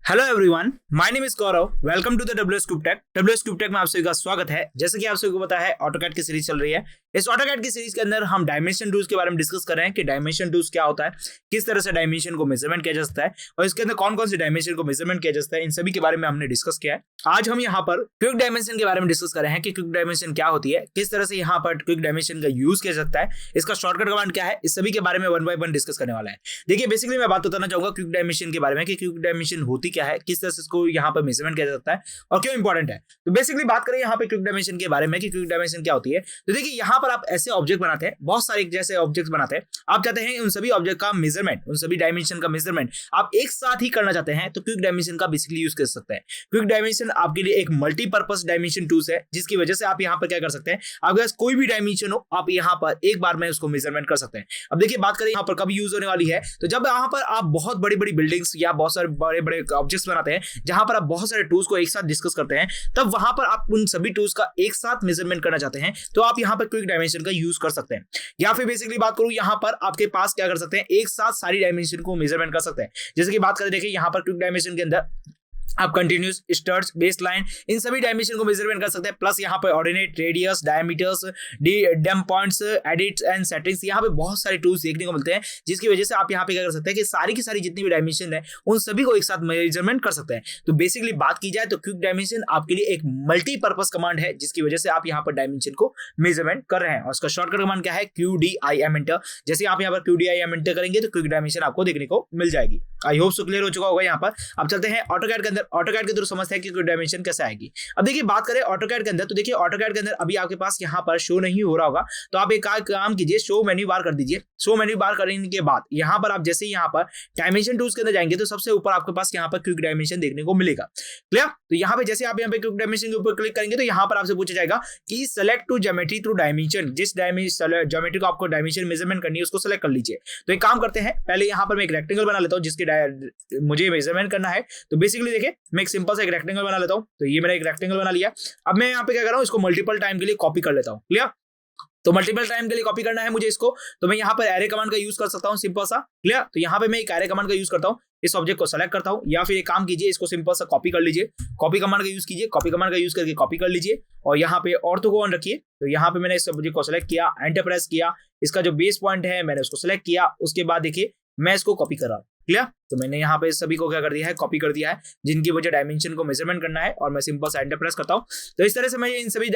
Hello everyone, my name is Gaurav. Welcome to the WS Cube Tech. WS Cube Tech में आप सभी का स्वागत है। जैसे कि आप सभी को पता है, ऑटोकैड की सीरीज चल रही है। इस ऑटोकैड की सीरीज के अंदर हम डायमेंशन टूल्स के बारे में डिस्कस कर रहे हैं कि डायमेंशन टूल्स क्या होता है, किस तरह से डायमेंशन को मेजरमेंट किया जा सकता है और इसके अंदर कौन कौन से डायमेंशन को मेजरमेंट किया जा सकता है, इन सभी के बारे में हमने डिस्कस किया है। आज हम यहाँ पर क्विक डायमेंशन के बारे में डिस्कस कर रहे हैं कि क्विक डायमेंशन क्या होती है, किस तरह से यहाँ पर क्विक डायमेंशन का यूज किया जाता है, इसका शॉर्टकट कमांड क्या है, इस सभी के बारे में वन बाय वन डिस्कस करने वाला है। देखिए, बेसिकली मैं बात बताना चाहूंगा क्विक डायमेंशन के बारे में कि क्विक डायमेंशन होती क्या है, किस तरह से इसको यहाँ पर मेजरमेंट किया जाता है और क्यों इंपॉर्टेंट है। तो बेसिकली बात करें यहाँ पे क्विक डायमेंशन के बारे में कि क्विक डायमेंशन क्या होती है। तो देखिए, यहाँ पर आप ऐसे ऑब्जेक्ट बनाते हैं, बहुत सारे जैसे ऑब्जेक्ट बनाते हैं। आप चाहते हैं उन सभी ऑब्जेक्ट का मेजरमेंट, उन सभी डायमेंशन का मेजरमेंट आप एक साथ ही करना चाहते हैं, तो क्विक डायमेंशन का बेसिकली यूज कर सकते हैं। क्विक डायमेंशन आपके लिए एक मल्टीपर्पस डायमेंशन टूल्स है, जिसकी वजह से आप यहाँ पर क्या कर सकते हैं, आपके पास कोई भी डायमेंशन हो, आप यहाँ पर एक बार में उसको मेजरमेंट कर सकते हैं। अब देखिए, बात करें यहाँ पर कब यूज होने वाली है, तो जब यहाँ पर आप बहुत बड़ी बड़ी बिल्डिंग्स या बहुत सारे बड़े बड़े ऑब्जेक्ट्स बनाते हैं, जहां पर आप बहुत सारे टूल्स को एक साथ डिस्कस करते हैं, तब वहां पर आप उन सभी टूल्स का एक साथ मेजरमेंट करना चाहते हैं, तो आप यहां पर क्विक डायमेंशन का यूज कर सकते हैं। या फिर बेसिकली बात करूं, यहां पर आपके पास क्या कर सकते हैं, एक साथ सारी डायमेंशन को मेजरमेंट कर सकते हैं। जैसे कि बात करें, देखिए यहां पर क्विक डायमेंशन के अंदर आप कंटिन्यूस, स्टर्स, बेस लाइन, इन सभी डायमेंशन को मेजरमेंट कर सकते हैं। प्लस यहाँ पे ordinate, radius, diameters, datum points, edits and settings, यहाँ पे बहुत सारे टूल्स देखने को मिलते हैं, जिसकी वजह से आप यहाँ पे क्या कर सकते हैं कि सारी की सारी जितनी भी डायमेंशन है, उन सभी को एक साथ मेजरमेंट कर सकते हैं। तो बेसिकली बात की जाए तो क्विक डायमेंशन आपके लिए एक मल्टीपर्पज कमांड है, जिसकी वजह से आप यहाँ पर डायमेंशन को मेजरमेंट कर रहे हैं। और उसका शॉर्टकट कमांड क्या है, QDIM एंटर। जैसे आप यहाँ पर QDIM एंटर करेंगे तो क्विक डायमेंशन आपको देखने को मिल जाएगी। आई होप सो क्लियर हो चुका होगा। यहाँ पर अब चलते हैं ऑटोकैड के अंदर। ऑटोकैड के थ्रू समझते हैं कि क्विक डायमेंशन कैसे आएगी। अब देखिए, बात करें ऑटोकैड के अंदर, तो देखिए ऑटोकैड के अंदर अभी आपके पास यहाँ पर शो नहीं हो रहा होगा, तो आप एक काम कीजिए, शो मेन्यू बार कर दीजिए। शो मेन्यू बार करने के बाद यहाँ पर आप जैसे यहाँ पर डायमेंशन टूल्स के अंदर जाएंगे, तो सबसे ऊपर आपके पास यहाँ पर क्विक डायमेंशन देखने को मिलेगा। क्लियर? तो यहाँ पे जैसे आप यहाँ पे क्विक डायमेंशन के ऊपर क्लिक करेंगे, तो यहाँ पर आपसे पूछा जाएगा कि select two geometry through dimension. जिस ज्योमेट्री को आपको डायमेंशन मेजरमेंट करनी है, उसको सेलेक्ट कर लीजिए। तो एक काम करते हैं, पहले यहाँ पर मैं एक रेक्टेंगल बना लेता हूँ जिसके मुझे मेजरमेंट करना है। तो बेसिकली देखिए, मैं एक सिंपल सा एक रेक्टेंगल बना लेता हूं। तो ये मैंने एक रेक्टेंगल बना लिया। अब मैं यहाँ पे क्या कर रहा हूँ, इसको मल्टीपल टाइम के लिए कॉपी कर लेता हूँ। क्लियर? तो मल्टीपल टाइम के लिए कॉपी करना है मुझे इसको, तो मैं यहाँ पर एरे कमांड का यूज कर सकता हूँ, सिंपल सा। क्लियर? तो यहाँ पे मैं एक एरे कमांड का यूज करता हूँ, इस ऑब्जेक्ट को सेलेक्ट करता हूँ, या फिर एक काम कीजिए, इसको सिंपल सा कॉपी कर लीजिए। कॉपी कमांड का यूज कीजिए, कॉपी कमांड का यूज करके कॉपी कर लीजिए और यहाँ पे ऑर्थो को ऑन रखिए। तो यहाँ पे मैंने इस ऑब्जेक्ट को सेलेक्ट किया, एंटर प्रेस किया, इसका जो बेस पॉइंट है मैंने उसको सेलेक्ट किया। उसके बाद देखिए, मैं इसको कॉपी कर रहा हूँ। क्लियर? तो मैंने यहाँ पे सभी को क्या कर दिया है, कॉपी कर दिया है, जिनकी वजह डायमेंशन को मेजरमेंट करना है, और मैं सिंपल सा एंटर प्रेस करता हूँ। तो इस तरह से मैं इन सभी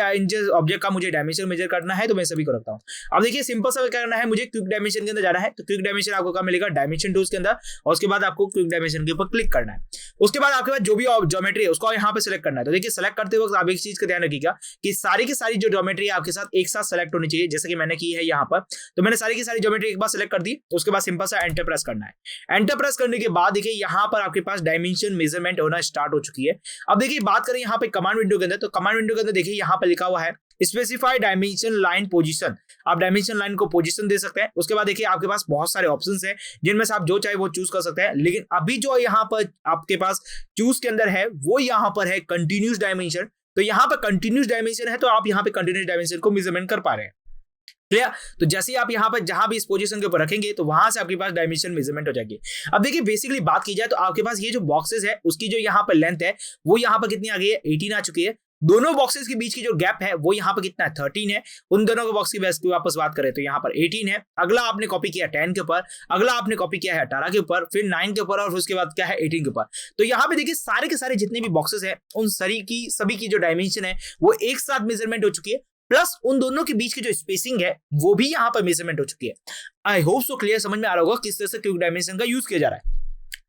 ऑब्जेक्ट का मुझे डायमेंशन मेजर करना है, तो मैं सभी को रखता हूँ। अब देखिए, सिंपल सा क्या करना है, मुझे क्विक डायमेंशन के अंदर जाना है। तो क्विक डायमेंशन आपको कहाँ मिलेगा, डायमेंशन टूल्स के अंदर, और उसके बाद आपको क्विक डायमेंशन के ऊपर क्लिक करना है। उसके बाद आपके पास जो भी ज्योमेट्री है उसको यहाँ पे सिलेक्ट करना है। तो देखिए, सेलेक्ट करते वक्त आप एक चीज का ध्यान रखिएगा कि सारी की सारी जो ज्योमेट्री आपके साथ एक साथ सेलेक्ट होनी चाहिए, जैसे कि मैंने की है यहाँ पर। तो मैंने सारी की सारी ज्योमेट्री एक बार सेलेक्ट कर दी। उसके बाद सिंपल सा एंटर प्रेस करना है। एंटर प्रेस करने के बाद देखिए, यहाँ पर आपके पास डायमेंशन मेजरमेंट होना स्टार्ट हो चुकी है। अब देखिए, बात करें यहाँ पे कमांड विंडो के अंदर, तो कमांड विंडो के अंदर देखिए यहाँ पे लिखा हुआ है स्पेसिफाई डायमेंशन लाइन पोजीशन। आप डायमेंशन लाइन को पोजीशन दे सकते हैं। उसके बाद देखिए, आपके पास बहुत सारे ऑप्शंस हैं, जिनमें से आप जो चाहे वो चूज कर सकते हैं। लेकिन अभी जो यहाँ पर आपके पास चूज के अंदर है, वो यहाँ पर है कंटिन्यूस डायमेंशन। तो यहाँ पर कंटिन्यूस डायमेंशन है, तो आप यहाँ पे कंटिन्यूस डायमेंशन को मेजरमेंट कर पा रहे हैं। क्लियर? तो जैसे आप यहाँ पर जहां भी इस पोजीशन के ऊपर रखेंगे, तो वहां से आपके पास डायमेंशन मेजरमेंट हो जाएगी। अब देखिए, बेसिकली बात की जाए तो आपके पास ये जो बॉक्सेस है, उसकी जो यहाँ पर लेंथ है, वो यहाँ पर कितनी आ गई है, 18 आ चुकी है। दोनों बॉक्सेस के बीच की जो गैप है, वो यहाँ पर कितना है, 13 है। उन दोनों के बॉक्स की वापस बात करें तो यहाँ पर 18 है। अगला आपने कॉपी किया 10 के ऊपर, अगला आपने कॉपी किया है 18 के ऊपर, फिर 9 के ऊपर, और उसके बाद क्या है, 18 के ऊपर। तो यहाँ पे देखिए, सारे के सारे जितने भी बॉक्सेस है, उन सभी की जो डायमेंशन है, वो एक साथ मेजरमेंट हो चुकी है। प्लस उन दोनों के बीच की जो स्पेसिंग है, वो भी यहाँ पर मेजरमेंट हो चुकी है। आई होप सो क्लियर, समझ में आ रहा होगा किस तरह से क्विक डायमेंशन का यूज किया जा रहा है।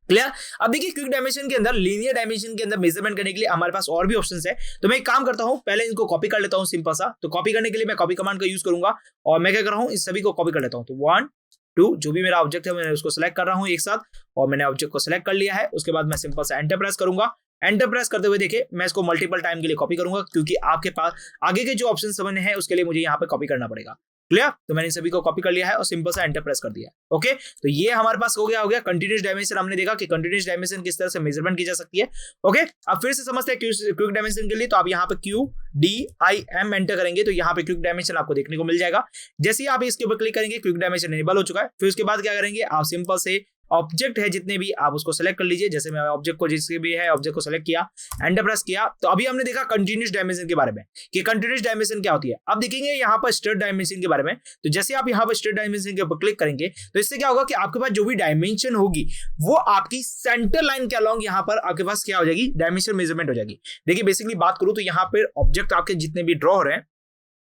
क्लियर? अब देखिए, क्विक डायमेंशन के अंदर, लीनियर डायमेंशन के अंदर मेजरमेंट करने के लिए हमारे पास और भी ऑप्शंस है। तो मैं एक काम करता हूं, पहले इनको कॉपी कर लेता हूं सिंपल सा। तो कॉपी करने के लिए मैं कॉपी कमांड का यूज करूंगा, और मैं क्या कर रहा हूं, इस सभी को कॉपी कर लेता हूं। तो 1 2 जो भी मेरा ऑब्जेक्ट है, मैंने उसको सिलेक्ट कर रहा हूं एक साथ, और मैंने ऑब्जेक्ट को सिलेक्ट कर लिया है। उसके बाद मैं सिंपल सा एंटर प्रेस करूंगा। एंटर प्रेस करते हुए देखिए, मैं इसको मल्टीपल टाइम के लिए कॉपी करूंगा, क्योंकि आपके पास आगे के जो ऑप्शन समझने हैं, उसके लिए मुझे यहाँ पे कॉपी करना पड़ेगा। क्लियर? तो मैंने सभी को कॉपी कर लिया है और सिंपल सा एंटर प्रेस कर दिया। ओके, तो ये हमारे पास हो गया कंटिन्यूस डायमेंशन। हमने देखा कि कंटिन्यूस डायमेंशन किस तरह से मेजरमेंट की जा सकती है। ओके, अब फिर से समझते हैं क्विक डायमेंशन के लिए। तो आप यहाँ पे QDIM एंटर करेंगे, तो यहाँ पे क्विक डायमेंशन आपको देखने को मिल जाएगा। जैसे ही आप इसके ऊपर क्लिक करेंगे, क्विक डायमेंशन इनेबल हो चुका है। फिर उसके बाद क्या करेंगे, आप सिंपल से ऑब्जेक्ट है जितने भी आप उसको सेलेक्ट कर लीजिए। जैसे मैं ऑब्जेक्ट को जिसके भी है ऑब्जेक्ट को सेलेक्ट किया, एंटर प्रेस किया, तो अभी हमने देखा कंटिन्यूस डायमेंशन के बारे में कि कंटिन्यूस डायमेंशन क्या होती है। अब देखेंगे यहाँ पर स्ट्रेट डायमेंशन के बारे में। तो जैसे आप यहाँ पर स्ट्रेट डायमेंशन के ऊपर क्लिक करेंगे तो इससे क्या होगा कि आपके पास जो भी डायमेंशन होगी वो आपकी सेंटर लाइन के अलोंग यहाँ पर आपके पास क्या हो जाएगी, डायमेंशन मेजरमेंट हो जाएगी। देखिए बेसिकली बात करूं तो यहाँ पर ऑब्जेक्ट आपके जितने भी ड्रॉ हो रहे हैं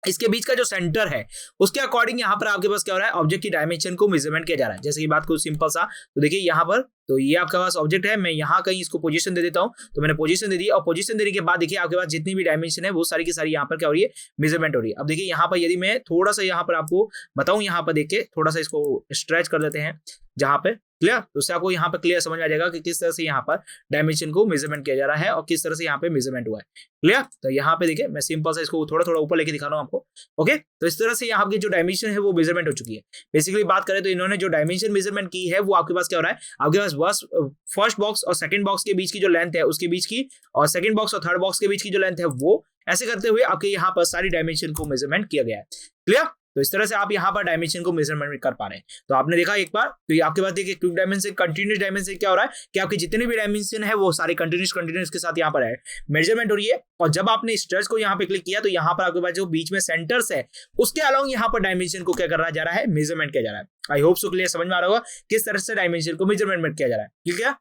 इसके बीच का जो सेंटर है उसके अकॉर्डिंग यहाँ पर आपके पास क्या हो रहा है, ऑब्जेक्ट की डायमेंशन को मेजरमेंट किया जा रहा है। जैसे कि बात करूं सिंपल सा, तो देखिए यहाँ पर तो ये आपके पास ऑब्जेक्ट है, मैं यहाँ कहीं इसको पोजीशन दे देता हूँ, तो मैंने पोजीशन दे दी और पोजीशन देने के बाद देखिए आपके पास जितनी भी डायमेंशन है वो सारी की सारी यहाँ पर क्या हो रही है, मेजरमेंट हो रही है। अब देखिए यहाँ पर यदि मैं थोड़ा सा यहाँ पर आपको बताऊं, यहाँ पर देख के थोड़ा सा इसको स्ट्रेच कर देते हैं जहाँ पे, क्लियर, तो उससे आपको यहाँ पर क्लियर समझ में आ जाएगा कि किस तरह से यहाँ पर डायमेंशन को मेजरमेंट किया जा रहा है और किस तरह से यहाँ पे मेजरमेंट हुआ है। क्लियर, तो यहाँ पे देखिए मैं सिंपल से इसको थोड़ा थोड़ा ऊपर लेके दिखा रहा हूँ आपको। ओके, तो इस तरह से यहाँ की जो डायमेंशन है वो मेजरमेंट हो चुकी है। बेसिकली बात करें तो इन्होंने जो डायमेंशन मेजरमेंट की है वो आपके पास क्या हो रहा है, आपके पास फर्स्ट बॉक्स और सेकंड बॉक्स के बीच की जो लेंथ है उसके बीच की, और सेकंड बॉक्स और थर्ड बॉक्स के बीच की जो लेंथ है वो ऐसे करते हुए आपके यहाँ पर सारी डायमेंशन को मेजरमेंट किया गया है। क्लियर, तो इस तरह से आप यहाँ पर डायमेंशन को मेजरमेंट कर पा रहे हैं। तो आपने देखा एक बार, तो ये आपके पास देखिए क्विक डायमेंशन कंटीन्यूअस डायमेंशन क्या हो रहा है कि आपके जितने भी डायमेंशन है वो सारे कंटीन्यूअस के साथ यहाँ पर है मेजरमेंट हो रही है। और जब आपने स्ट्रेच को यहाँ पे क्लिक किया तो यहाँ पर आपके पास जो बीच में सेंटर्स है उसके अलाउंग यहाँ पर डायमेंशन को क्या करा जा रहा है, मेजरमेंट किया जा रहा है। आई होप सो क्लियर समझ में आ रहा होगा किस तरह से डायमेंशन को मेजरमेंट किया जा रहा है। ठीक है,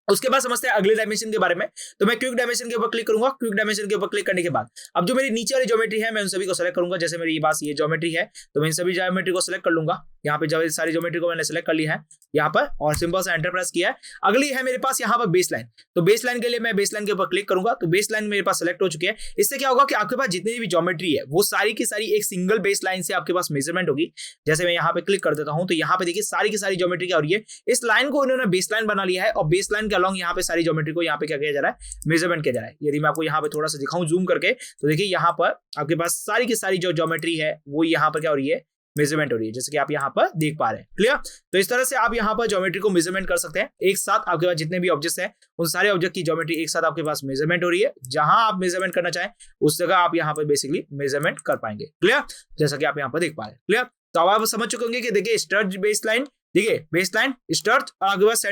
उसके बाद समझते हैं अगले डायमेंशन के बारे में। तो मैं क्विक डायमेंशन के ऊपर क्लिक करूंगा। क्विक डायमेंशन के ऊपर क्लिक करने के बाद अब जो मेरी नीचे वाली ज्योमेट्री है मैं उन सभी को सेलेक्ट करूंगा। जैसे मेरी ये ज्योमेट्री है तो मैं इन सभी ज्योमेट्री को सेलेक्ट कर लूंगा। यहाँ पे जब सारी ज्योमेट्री को मैंने सेलेक्ट कर लिया है यहाँ पर और सिंपल सा एंटर प्रेस किया है। अगली है मेरे पास यहाँ पर बेस लाइन। तो बेस लाइन के लिए मैं बेस लाइन के ऊपर क्लिक करूंगा। तो बेस लाइन मेरे पास सेलेक्ट हो चुकी है। इससे क्या होगा कि आपके पास जितनी भी ज्योमेट्री है वो सारी की सारी एक सिंगल बेस लाइन से आपके पास मेजरमेंट होगी। जैसे मैं यहाँ पे क्लिक कर देता हूँ तो यहाँ पे देखिए सारी की सारी ज्योमेट्री क्या हो रही है, इस लाइन को इन्होंने बेस लाइन बना लिया है और बेस लाइन के अलॉन्ग यहाँ पे सारी ज्योमेट्री को यहाँ पे क्या किया जा रहा है, मेजरमेंट किया जा रहा है। यदि मैं आपको यहाँ पे थोड़ा सा दिखाऊं जूम करके तो देखिए यहाँ पर आपके पास सारी की सारी जो ज्योमेट्री है वो यहाँ पर क्या हो रही है, मेजरमेंट हो रही है, जैसे कि आप यहाँ पर देख पा रहे हैं। क्लियर, तो इस तरह से आप यहाँ पर ज्योमेट्री को मेजरमेंट कर सकते हैं। एक साथ आपके पास जितने भी ऑब्जेक्ट्स हैं उन सारे ऑब्जेक्ट की ज्योमेट्री एक साथ आपके पास मेजरमेंट हो रही है। जहां आप मेजरमेंट करना चाहें उस जगह आप यहाँ पर बेसिकली मेजरमेंट कर पाएंगे। क्लियर, जैसा कि आप यहाँ पर देख पा रहे हैं। क्लियर, तो अब आप समझ चुके होंगे कि देखिए स्ट्रेच बेस लाइन, देखिए बेस लाइन स्ट्रेच और आपके पास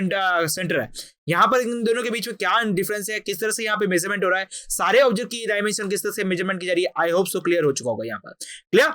सेंटर है। यहाँ पर इन दोनों के बीच में क्या डिफरेंस है, किस तरह से यहाँ पे मेजरमेंट हो रहा है, सारे ऑब्जेक्ट की डायमेंशन किस तरह से मेजरमेंट की जा रही है, आई होप सो क्लियर हो चुका होगा यहाँ पर। क्लियर,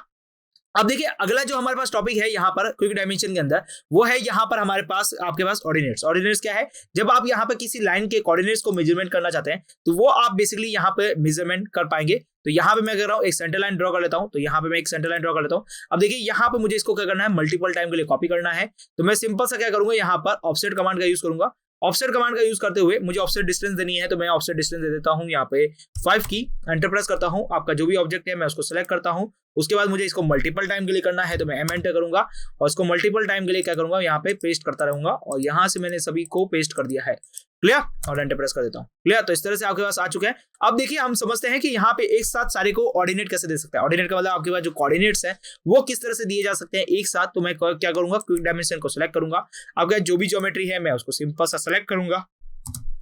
अब देखिए अगला जो हमारे पास टॉपिक है यहाँ पर क्विक डायमेंशन के अंदर वो है यहाँ पर हमारे पास आपके पास ऑर्डिनेट्स। ऑर्डिनेट्स क्या है, जब आप यहाँ पर किसी लाइन के कोऑर्डिनेट्स को मेजरमेंट करना चाहते हैं तो वो आप बेसिकली यहाँ पे मेजरमेंट कर पाएंगे। तो यहाँ पे मैं कर रहा हूँ एक सेंटर लाइन ड्रॉ कर लेता हूँ। तो यहाँ पे मैं एक सेंटर लाइन ड्रॉ कर लेता हूँ। अब देखिए यहाँ पे मुझे इसको क्या करना है, मल्टीपल टाइम के लिए कॉपी करना है। तो मैं सिंपल सा क्या करूंगा, यहाँ पर ऑफसेट कमांड का यूज करूंगा। ऑफसेट कमांड का यूज करते हुए मुझे ऑफसेट डिस्टेंस देनी है तो मैं ऑफसेट डिस्टेंस दे देता हूं यहाँ पे 5 की, एंटर प्रेस करता हूं। आपका जो भी ऑब्जेक्ट है मैं उसको सेलेक्ट करता हूं। उसके बाद मुझे इसको मल्टीपल टाइम के लिए करना है तो मैं एम एंटर करूंगा और इसको मल्टीपल टाइम के लिए क्या करूंगा, यहाँ पे पेस्ट करता रहूंगा और यहाँ से मैंने सभी को पेस्ट कर दिया है। क्लियर, और एंटर प्रेस कर देता हूँ। क्लियर, तो इस तरह से आपके पास आ चुका है। अब देखिए हम समझते हैं कि यहाँ पे एक साथ सारे को ऑर्डिनेट कैसे दे सकते हैं। ऑर्डिनेट का मतलब आपके पास जो कोऑर्डिनेट्स हैं वो किस तरह से दिए जा सकते हैं एक साथ। तो मैं क्या करूंगा, क्विक डायमेंशन को सिलेक्ट करूंगा। आपका जो भी ज्योमेट्री है मैं उसको सिंपल सा सिलेक्ट करूंगा,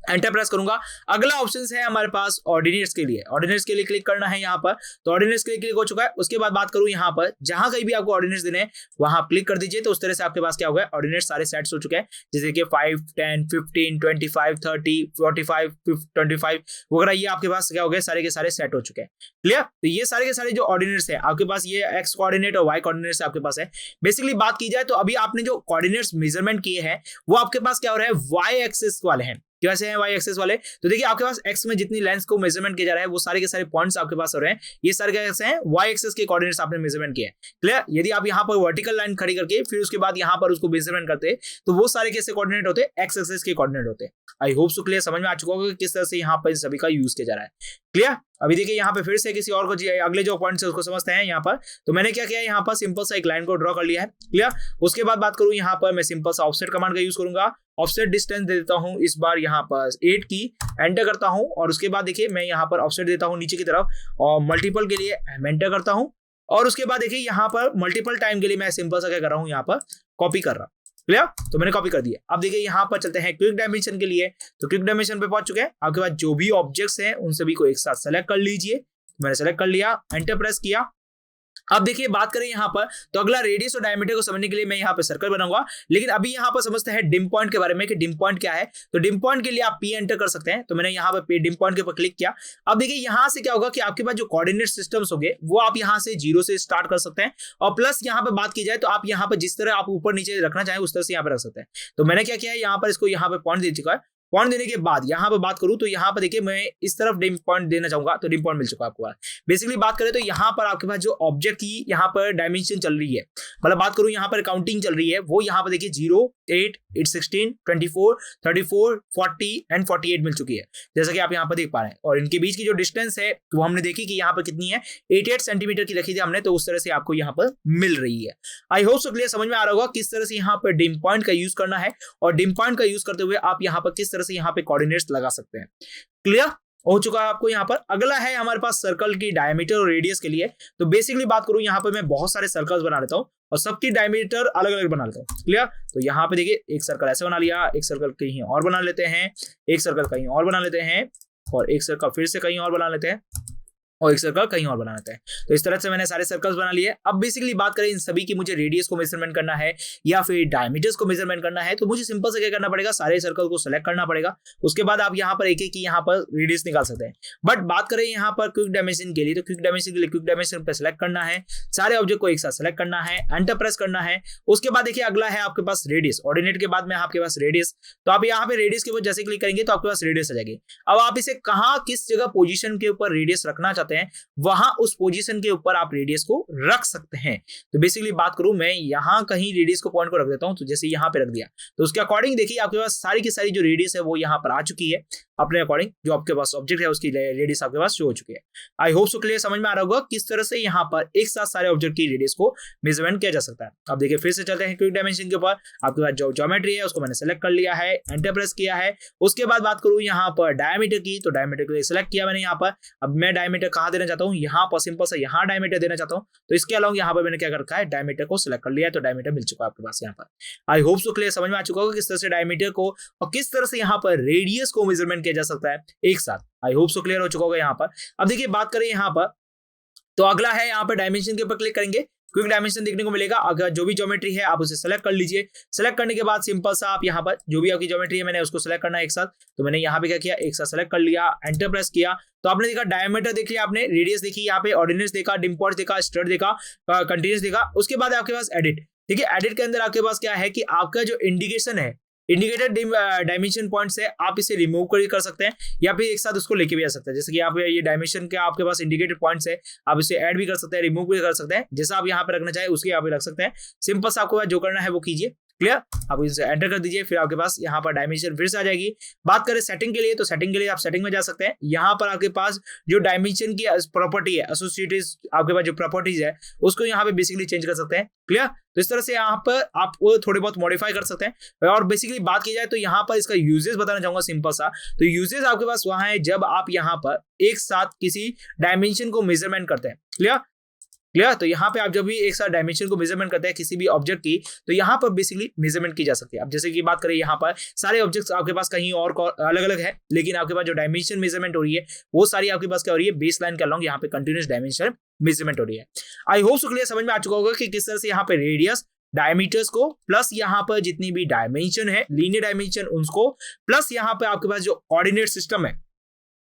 एंटर प्रेस करूंगा। अगला ऑप्शन है हमारे पास ऑर्डिनेट्स के लिए। ऑर्डिनेट्स के लिए क्लिक करना है यहाँ पर। तो ऑर्डिनेट्स के लिए क्लिक हो चुका है। उसके बाद बात करूं यहाँ पर जहां कहीं भी आपको ऑर्डिनेट्स देने हैं वहां क्लिक कर दीजिए। तो उस तरह से आपके पास क्या होगा, ऑर्डिनेट्स सारे सेट्स हो चुके हैं। जैसे कि 5, 10, 15, 25, 30, 45, 25 वगैरह ये आपके पास क्या हो गए, सारे के सारे सेट हो चुके हैं। क्लियर, तो ये सारे के सारे जो ऑर्डिनेट्स है आपके पास, ये एक्स कोऑर्डिनेट और वाई कोऑर्डिनेट्स आपके पास है। बेसिकली बात की जाए तो अभी आपने जो कोऑर्डिनेट्स मेजरमेंट किए हैं वो आपके पास क्या हो रहा है, वाई एक्सिस वाले हैं। कैसे हैं वाई एक्सिस वाले, तो देखिए आपके पास एक्स में जितनी लेंथ को मेजरमेंट किया जा रहा है वो सारे के सारे पॉइंट्स आपके पास हो रहे हैं। ये सारे कैसे हैं, वाई एक्सिस के कोऑर्डिनेट्स आपने मेजरमेंट किए हैं। क्लियर, यदि आप यहाँ पर वर्टिकल लाइन खड़ी करके फिर उसके बाद यहाँ पर उसको मेजरमेंट करते तो वो सारे कैसे कोऑर्डिनेट होते, एक्स एक्सिस के कोऑर्डिनेट होते। आई होप सो क्लियर समझ में आ चुका होगा कि किस तरह से यहाँ पर सभी का यूज किया जा रहा है। क्लियर, अभी देखिए यहाँ पे फिर से किसी और को अगले जो पॉइंट्स है उसको समझते हैं। यहाँ पर तो मैंने क्या किया, यहाँ पर सिंपल सा एक लाइन को ड्रॉ कर लिया है। क्लियर, उसके बाद बात करूं यहाँ पर मैं सिंपल सा ऑफसेट कमांड का यूज करूंगा। ऑफसेट डिस्टेंस दे देता हूं इस बार यहाँ पर 8 की, एंटर करता हूं और उसके बाद देखिए मैं यहाँ पर ऑफसेट देता हूं नीचे की तरफ और मल्टीपल के लिए एंटर करता हूं और उसके बाद देखिए यहाँ पर मल्टीपल टाइम के लिए मैं सिंपल सा क्या कर रहा हूँ, यहाँ पर कॉपी कर रहा हूँ। क्लियर, तो मैंने कॉपी कर दिया। अब देखिए यहाँ पर चलते हैं क्विक डायमेंशन के लिए। तो क्विक डायमेंशन पे पहुंच चुके हैं। आपके पास जो भी ऑब्जेक्ट्स हैं उन सभी को एक साथ सेलेक्ट कर लीजिए। मैंने सेलेक्ट कर लिया, एंटर प्रेस किया। अब देखिए बात करें यहाँ पर, तो अगला रेडियस और डायमीटर को समझने के लिए मैं यहाँ पे सर्कल बनाऊंगा, लेकिन अभी यहाँ पर समझते हैं डिम पॉइंट के बारे में कि डिम पॉइंट क्या है। तो डिम पॉइंट के लिए आप पी एंटर कर सकते हैं। तो मैंने यहाँ पे डिम पॉइंट के ऊपर क्लिक किया। अब देखिए यहाँ से क्या होगा कि आपके पास जो कोऑर्डिनेट सिस्टम्स होंगे वो आप यहाँ से 0 से स्टार्ट कर सकते हैं, और प्लस यहाँ पे बात की जाए तो आप यहाँ पर जिस तरह आप ऊपर नीचे रखना चाहें उस तरह से यहाँ पे रख सकते हैं। तो मैंने क्या किया है, यहाँ पर इसको यहाँ पे पॉइंट दे चुका है। पॉइंट देने के बाद यहाँ पे बात करूं तो यहाँ पर देखिए मैं इस तरफ डिम पॉइंट देना चाहूंगा, तो डिम पॉइंट मिल चुका है आपको। बेसिकली बात करें तो यहाँ पर आपके पास जो ऑब्जेक्ट की यहाँ पर डायमेंशन चल रही है, मतलब बात करूं यहाँ पर काउंटिंग चल रही है, वो यहाँ पर देखिए 0, 8, 16, 24, 34, 40 एंड 48 मिल चुकी है, जैसा कि आप यहाँ पर देख पा रहे हैं। और इनके बीच की जो डिस्टेंस है वो हमने देखी कि यहाँ पर कितनी है, 88 सेंटीमीटर की रखी थी हमने, तो उस तरह से आपको यहाँ पर मिल रही है। आई होप सो क्लियर समझ में आ रहा होगा किस तरह से यहाँ पर डिम पॉइंट का यूज करना है, और डिम पॉइंट का यूज करते हुए आप यहाँ पर किस तरह से यहाँ पे कोऑर्डिनेट्स लगा सकते हैं। क्लियर हो चुका है आपको यहाँ पर। अगला है हमारे पास सर्कल की डायमीटर और रेडियस के लिए। तो बेसिकली बात करूं यहाँ पर मैं बहुत सारे सर्कल्स बना लेता हूं और सबकी डायमीटर अलग अलग बना लेता हूं। क्लियर, तो यहाँ पे देखिए एक सर्कल ऐसे बना लिया, एक सर्कल कहीं और बना लेते हैं, एक सर्कल कहीं और बना लेते हैं, और एक सर्कल फिर से कहीं और बना लेते हैं, और एक सर्कल कहीं और बना लेते हैं। तो इस तरह से मैंने सारे सर्कल्स बना लिए। अब बेसिकली बात करें इन सभी की, मुझे रेडियस को मेजरमेंट करना है या फिर डायमीटर्स को मेजरमेंट करना है, तो मुझे सिंपल से क्या करना पड़ेगा, सारे सर्कल को सिलेक्ट करना पड़ेगा। उसके बाद आप यहाँ पर एक एक की यहाँ पर रेडियस निकाल सकते हैं। बट बात करें यहाँ पर क्विक डायमेंशन के लिए, तो क्विक डायमेंशन के लिए क्विक डायमेंशन पर सिलेक्ट करना है, सारे ऑब्जेक्ट को एक साथ सिलेक्ट करना है, एंटर प्रेस करना है। उसके बाद देखिए अगला है आपके पास रेडियस, ऑर्डिनेट के बाद में आपके पास रेडियस। तो आप यहाँ पे रेडियस के ऊपर जैसे क्लिक करेंगे तो आपके पास रेडियस आ जाएगी। अब आप इसे कहाँ किस जगह पोजीशन के ऊपर रेडियस रखना चाहते हैं, वहां उस पोजीशन के ऊपर आप रेडियस को रख सकते हैं। तो बेसिकली बात करूं मैं यहाँ कहीं रेडियस को पॉइंट को रख देता हूं, तो जैसे यहाँ पे रख दिया तो उसके अकॉर्डिंग देखिए आपके पास सारी की सारी जो रेडियस है वो यहाँ पर आ चुकी है। अपने अकॉर्डिंग जो आपके पास ऑब्जेक्ट है उसकी रेडियस आपके पास शो हो चुकी है। आई होप सो क्लियर समझ में आ रहा होगा किस तरह से यहाँ पर एक साथ सारे ऑब्जेक्ट की रेडियस को मेजरमेंट किया जा सकता है। अब देखिए फिर से चलते हैं क्विक डायमेंशन के ऊपर। आपके पास जो ज्योमेट्री है उसको मैंने सेलेक्ट कर लिया है, एंटर प्रेस किया है। उसके बाद बात करूं यहाँ पर डायमीटर की, तो डायमीटर को सिलेक्ट किया मैंने यहाँ पर। अब मैं डायमीटर कहाँ देना चाहता हूँ, यहाँ पर सिंपल से यहाँ डायमीटर देना चाहता हूँ, तो इसके अलावा यहाँ पर मैंने क्या कर रखा है, डायमीटर को सिलेक्ट कर लिया है, तो डायमीटर मिल चुका है आपके पास यहाँ पर। आई होप सो क्लियर समझ में आ चुका होगा किस तरह से डायमीटर को और किस तरह से यहाँ पर रेडियस को मेजरमेंट किया जा सकता है एक साथ। आई होप सो क्लियर हो चुका होगा यहाँ पर। अब देखिए बात करें यहाँ पर, तो अगला है यहाँ पर डायमेंशन के ऊपर क्लिक करेंगे, क्विक डायमेंशन देखने को मिलेगा। अगर जो भी ज्योमेट्री है आप उसे सेलेक्ट कर लीजिए। सेलेक्ट करने के बाद सिंपल सा आप यहाँ पर जो भी आपकी ज्योमेट्री है मैंने उसको सेलेक्ट करना है एक साथ। तो मैंने यहाँ पे क्या किया, एक साथ सेलेक्ट कर लिया, एंटर प्रेस किया। तो आपने देखा डायमीटर देख लिया, आपने रेडियस देखी, यहाँ पे ऑर्डिनेट्स देखा, डिम पॉइंट्स देखा, स्ट्रेट देखा, कंटीन्यूअस देखा। उसके बाद आपके पास एडिट, ठीक है। एडिट के अंदर आपके पास क्या है कि आपका जो इंडिकेशन है, इंडिकेटेड डायमेंशन पॉइंट्स है, आप इसे रिमूव कर सकते हैं या फिर एक साथ उसको लेके भी आ सकते हैं। जैसे कि यहाँ पे ये डायमेंशन के आपके पास इंडिकेटेड पॉइंट्स है, आप इसे ऐड भी कर सकते हैं, रिमूव भी कर सकते हैं, जैसा आप यहाँ पे रखना चाहे उसके यहाँ पे रख सकते हैं। सिंपल सा आपको जो करना है वो कीजिए। क्लियर, आप इसे एंटर कर दीजिए, फिर आपके पास यहाँ पर डायमेंशन फिर से आ जाएगी। बात करें सेटिंग के लिए, तो सेटिंग के लिए आप सेटिंग में जा सकते हैं। यहाँ पर आपके पास जो डायमेंशन की प्रॉपर्टी है, एसोसिएटेड आपके पास जो प्रॉपर्टीज है उसको यहाँ पे बेसिकली चेंज कर सकते हैं। क्लियर, तो इस तरह से यहाँ पर आप थोड़े बहुत मॉडिफाई कर सकते हैं। और बेसिकली बात की जाए तो यहाँ पर इसका यूजेस बताना चाहूंगा सिंपल सा। तो यूजेस आपके पास वहां है जब आप यहाँ पर एक साथ किसी डायमेंशन को मेजरमेंट करते हैं। क्लियर, तो यहाँ पे आप जब भी एक साथ डायमेंशन को मेजरमेंट करते हैं किसी भी ऑब्जेक्ट की, तो यहाँ पर बेसिकली मेजरमेंट की जा सकती है। अब जैसे कि बात करें यहाँ पर सारे ऑब्जेक्ट्स आपके पास कहीं और अलग अलग है, लेकिन आपके पास जो डायमेंशन मेजरमेंट हो रही है वो सारी आपके पास क्या हो रही है, बेस लाइन के अलॉन्ग यहाँ पे कंटिन्यूस डायमेंशन मेजरमेंट हो रही है। आई होप सो क्लियर समझ में आ चुका होगा कि किस तरह से यहाँ पे रेडियस, डायमीटर्स को प्लस यहाँ पर जितनी भी डायमेंशन है, लीनियर डायमेंशन उनको, प्लस यहाँ पे आपके पास जो कोऑर्डिनेट सिस्टम है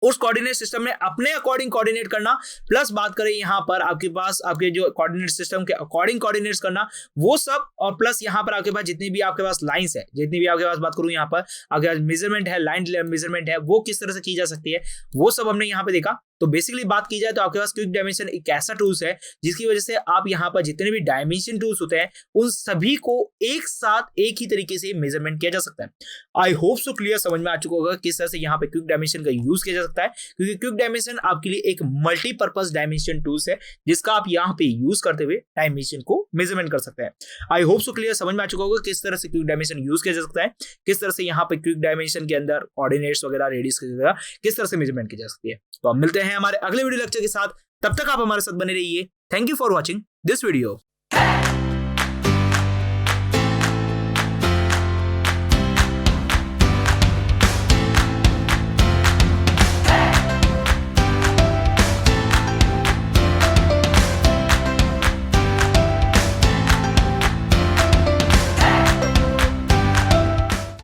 उस कोऑर्डिनेट सिस्टम में अपने अकॉर्डिंग कोऑर्डिनेट करना, प्लस बात करें यहाँ पर आपके पास आपके जो कोऑर्डिनेट सिस्टम के अकॉर्डिंग कोऑर्डिनेट्स करना वो सब, और प्लस यहाँ पर आपके पास जितनी भी आपके पास लाइंस है, जितनी भी आपके पास बात करूँ यहाँ पर आपके पास मेजरमेंट है, लाइन मेजरमेंट है, वो किस तरह से की जा सकती है वो सब हमने यहाँ पे देखा। तो बेसिकली बात की जाए तो आपके पास क्विक डायमेंशन एक ऐसा टूल्स है जिसकी वजह से आप यहाँ पर जितने भी डायमेंशन टूल्स होते हैं उन सभी को एक साथ एक ही तरीके से मेजरमेंट किया जा सकता है। आई होप सो क्लियर समझ में आ चुका होगा किस तरह से यहाँ पे क्विक डायमेंशन का यूज किया जा सकता है, क्योंकि क्विक डायमेंशन आपके लिए एक मल्टीपर्पज डायमेंशन टूल्स है जिसका आप यहाँ पे यूज करते हुए डायमेंशन को मेजरमेंट कर सकते हैं। आई होप सो क्लियर समझ में आ चुका होगा किस तरह से क्विक डायमेंशन यूज किया जा सकता है, किस तरह से यहाँ पे क्विक डायमेंशन के अंदर कोऑर्डिनेट्स वगैरह, रेडियस वगैरह किस तरह से मेजरमेंट की जा सकती है। तो अब मिलते हैं हमारे अगले वीडियो लेक्चर के साथ, तब तक आप हमारे साथ बने रहिए। Thank you for watching this video.